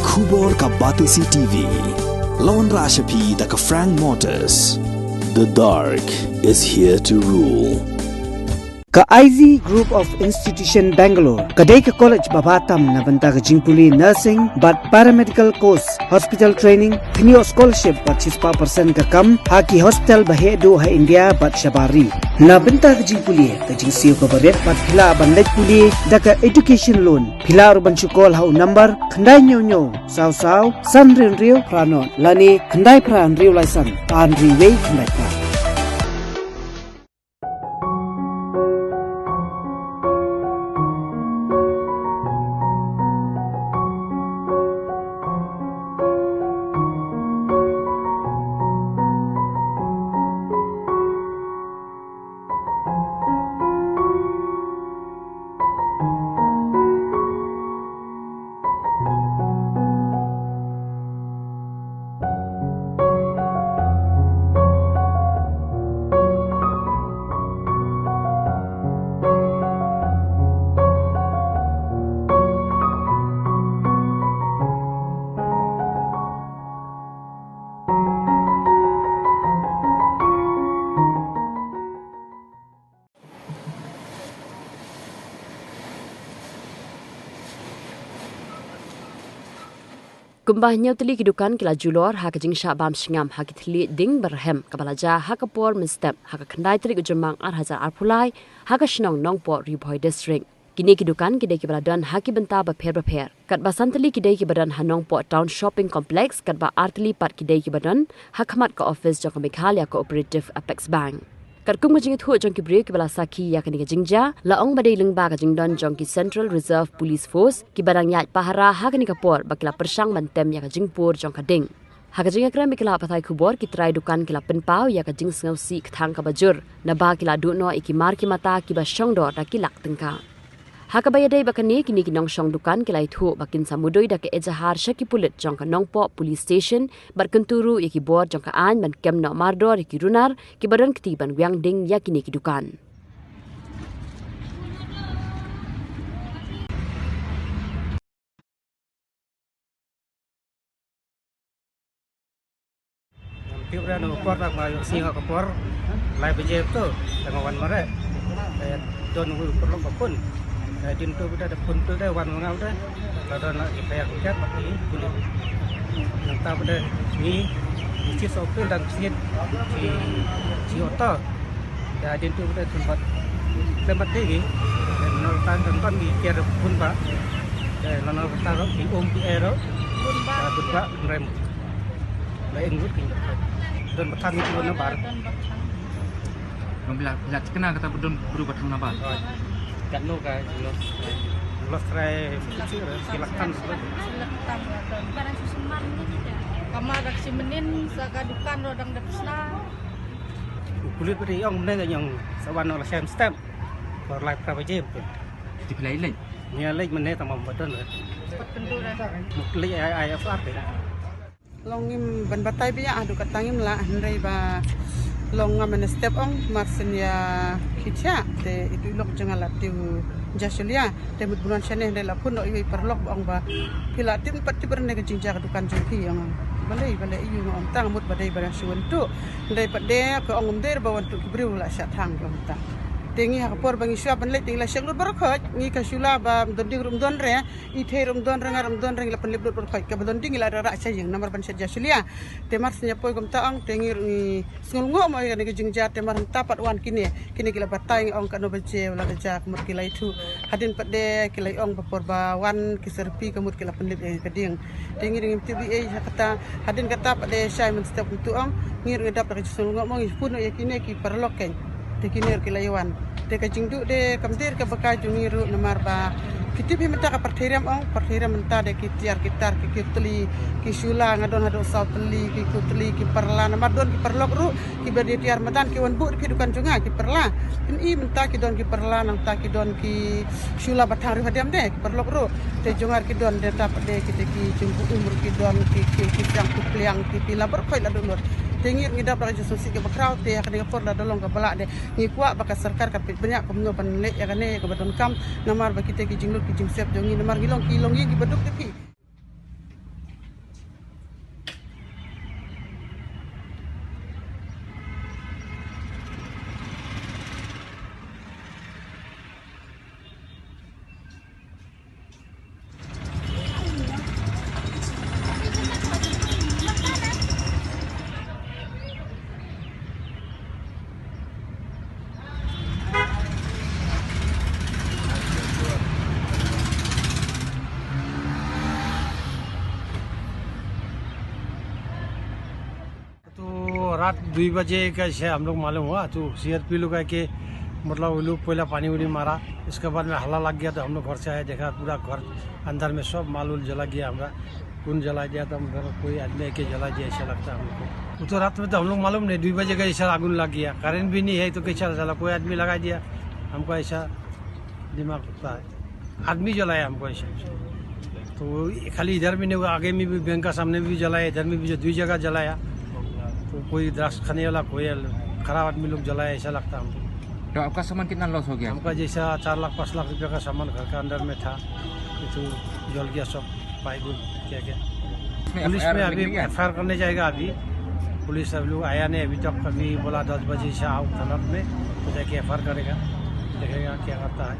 Khubor ka Batisi TV. Lawan Rashapi da ka Frank Motors. The dark is here to rule. Ka IZ Group of Institution Bangalore, kadai ka college babatam na banta ka jingpuli nursing but paramedical course, hospital training, thinio scholarship but 6% ka kam, haki hospital bahedo ha India but shabari. Na banta ka jingpuli, ka jingsiyo ka baret but pila bandaj puli, da ka education loan, pila urban chukol hau number, khandai nyo, saw, san rin pranon, lani khandai pran riu laisan, an riway khandai pran. Kumbahnya teli kidukan kila julor ha kajing syabam singam ha kitli ding berhem kabalaja ha kapor menstem ha kendai teli ujemang hazar arpulai ha ka shnong nongpo riboy district kini kidukan kidai kibaladan ha ki benta ba pher kat basan teli kidai kibadan ha nongpo town shopping complex kat ba artli pat kidai kibadan ha khamat ka office jong Meghalaya cooperative apex bank Karkung majing thu jong ki break bala saki ya kani jingja laong badai lengba ka jingdon jong ki Central Reserve Police Force ki barang yat pahara ha kani kapor bakila persang bantem ya ka jingpur jong ka ding ha ka jinga kram kila pathai khubor ki trai dukan kila penpau ya ka jing ngausi kthang ka bajur na ba kila du no ikimar ki mata ki ba shong do ta ki lak tengka ha ka bayadai bakani kini ki nong shong dukan kila thu bakin samudoi da ke ejahar shaki pulit jong ka nongpo police station bar kenturu ya ki bor jong ka an ban kem no mardor ki runar ki badan ketiban wiang ding ya kini ki dukan Tiup dah nak kuat tak mahu singa kapur, lai berjaya tu tengah wan mare, don ulu perlu kapun, jin tu kita ada pun tu dah wan mengau dah, kalau nak dipayar kita mati kulit, nanti pada ni isi sopir dan sit si otak, jin tu kita tempat tinggi, dan nonton di kira pun pak, dan nonton taruh di di aero, pun pak rem, lain gut don batang itu na bar bila kenal kata don buru batang na bar kan no ka los try silakan barang susuman ni kamar dak simenin saka dukan rodang dapsna kulit beri yang meneng yang sawan olah sam step for life prabaje di pelai lain ni lain meneng tamam badan pendura mukli IFR Longim ban batai biya adu katangim la handai ba long ngamen step ong marsen ya kitya te itu lok jangalat tiu jasulia te mut bulan sene de la pun oi perlok ong ba pila tin pat tiberne ke jingja dukan jongki yang balai iu ngom tang mut badai barang suwen tu dai pat de ke ong der ba wantu kibriu la sya thang long ta tengi ha por bangi sya ban le ting la syang lut bar khaj ngi ka sula ba donding rum don re I the rum don rengar rum don reng la pen lut bar khaj ka donding la ra sa jing namar ban sya jasulia te mar snya poi gom ta ong tengi ngul ngom ai ne ke jingja te mar tapat wan kini kila batai ong ka no baje la ja mut kila itu hadin pat de kila ong por ba wan ki serpi ka mut kila pen lit ka ding tengi ring TBA kata hadin kata pat de syai men step tu ong ngir ngedap ka sul ngom ong pun ya kini ki perlok ken te kini kila yawan te ka jingdu de kamdir ka baka jungiru namar ba kitip himta ka partheriam ong partheriam menta de kitiar kitar ki kitli ki shula ngadon hado sautli ki kutli ki perla namar don ki perlok ru ki berde tiar madan ki wan bu ki dukan junga ki perla ini menta ki don ki perla nang ta ki don ki shula batang ru hadiam de ki perlok ru te jungar ki don de tap de ki jumbu umur ki don ki yang kupliang ki pila berkoi la dulur tengir ngidap la jususi ke bakrau te akan ngapor la dolong ka balak de ni kuak baka sarkar ka banyak komno panle ya kane ka badon kam namar ba kita ki jingluk ki jingsep jongi namar gilong ki longi ki baduk tepi रात 2 बजे कैसे हम लोग मालूम हुआ तो CRP लोग है कि मतलब वो लोग पहला पानी उनी मारा, इसके बाद में हल्ला लग गया तो हम लोग घर से आए, देखा पूरा घर अंदर में सब माल उल जला गया। हमारा कौन जला दिया तो उधर कोई आदमी के जला दिया ऐसा लगता है हमको। वो तो रात में तो हम लोग मालूम नहीं, 2 बजे का ऐसा आगुन लग गया, करेंट भी नहीं है तो कैसा जला, कोई आदमी लगा दिया हमको, ऐसा दिमाग होता है। आदमी जलाया हमको ऐसा, तो खाली इधर भी नहीं हुआ, आगे में भी बैंक का सामने भी जलाया, इधर में भी 2 जगह जलाया। तो कोई द्राक्ष खाने वाला कोई खराब आदमी लोग जलाया ऐसा लगता है हमको। तो आपका सामान कितना लॉस हो गया? हमका जैसा 4 लाख 5 लाख रुपये का सामान घर का अंदर में था, तो जल गया सब, पाइप क्या क्या। पुलिस में अभी FIR करने जाएगा, अभी पुलिस सब लोग आया नहीं अभी तक। अभी बोला 10 बजे से आओ थाना में, तो जाके FIR करेगा, देखेगा क्या करता है।